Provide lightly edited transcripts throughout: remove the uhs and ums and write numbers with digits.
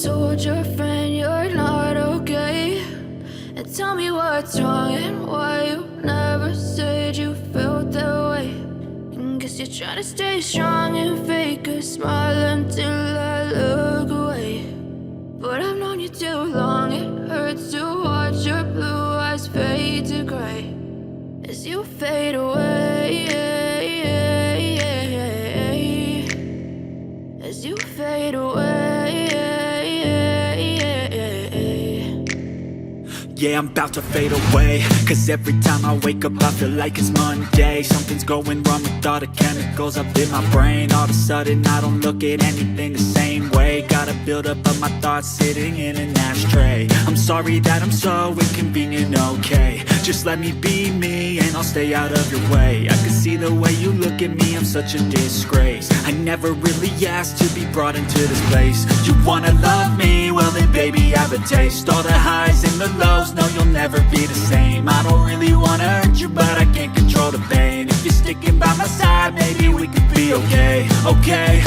told your friend you're not okay? And tell me what's wrong and why you never said you felt that way. And guess you're trying to stay strong and fake a smile until I look away. But I've known you too long, it hurts to watch your blue eyes fade to gray as you fade away, as you fade away. Yeah, I'm about to fade away, cause every time I wake up I feel like it's Monday. Something's going wrong with all the chemicals up in my brain. All of a sudden I don't look at anything the same way. Got a buildup of my thoughts sitting in an ashtray. I'm sorry that I'm so inconvenient, okay? Just let me be me and I'll stay out of your way. I can see the way you look at me, I'm such a disgrace. I never really asked to be brought into this place. You wanna love me? Well then baby have a taste. All the highs and the lows, no you'll never be the same. I don't really wanna hurt you but I can't control the pain. If you're sticking by my side maybe we could be okay. Okay,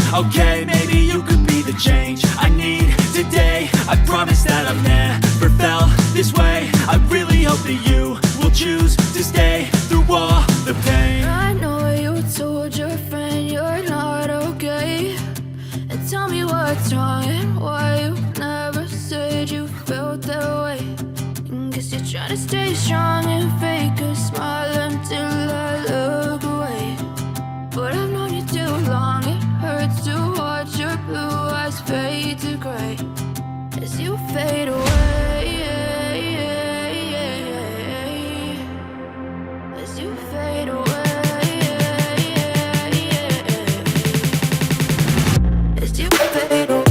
maybe you could be the change I need today. I promise that I've never felt this way. I really hope that you will choose to stay through all the pain. I know you told your friend you're not okay. And tell me what's wrong and why you never said you felt that way. And guess you're trying to stay strong and fake a smile until I look away. But I've known you too long, it hurts to watch your blue eyes fade to gray as you fade away, as you fade away, as you fade away.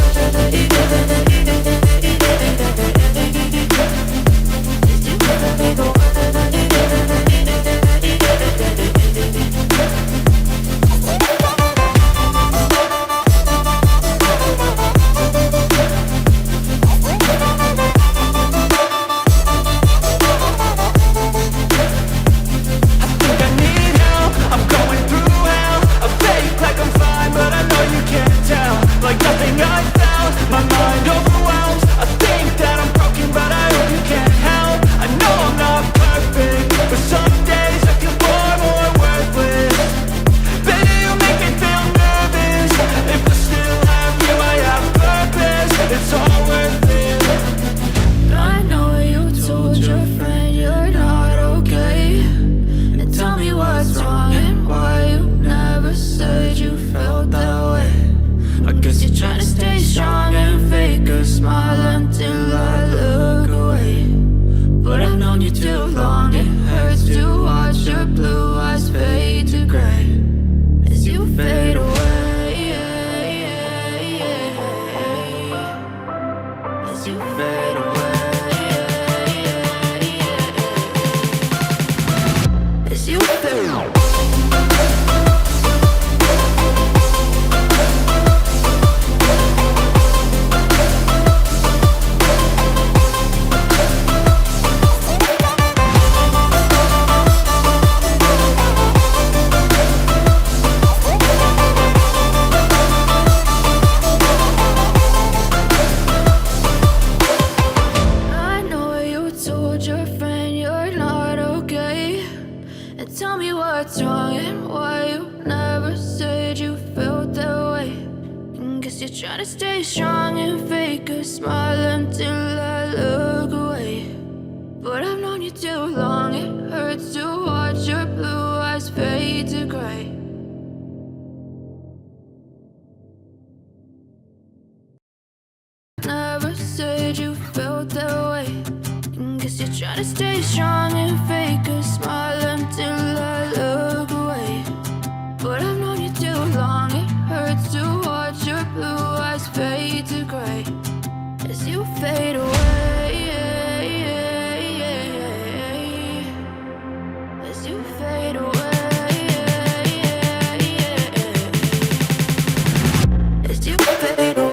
Never said you felt that way. And guess you're trying to stay strong and fake a smile until I look away. But I've known you too long, it hurts to watch your blue eyes fade to gray as you fade away, as you fade away, as you fade away.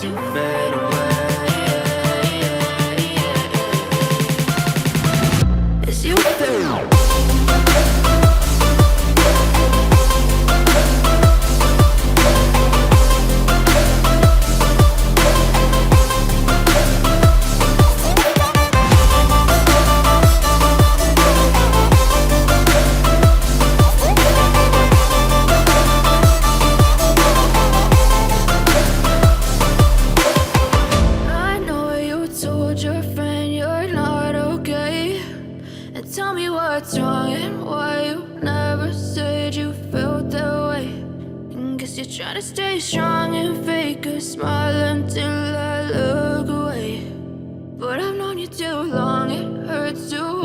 to fade away. As you fade. Your friend you're not okay, and tell me what's wrong and why you never said you felt that way. And guess you're trying to stay strong and fake a smile until I look away. But I've known you too long, it hurts to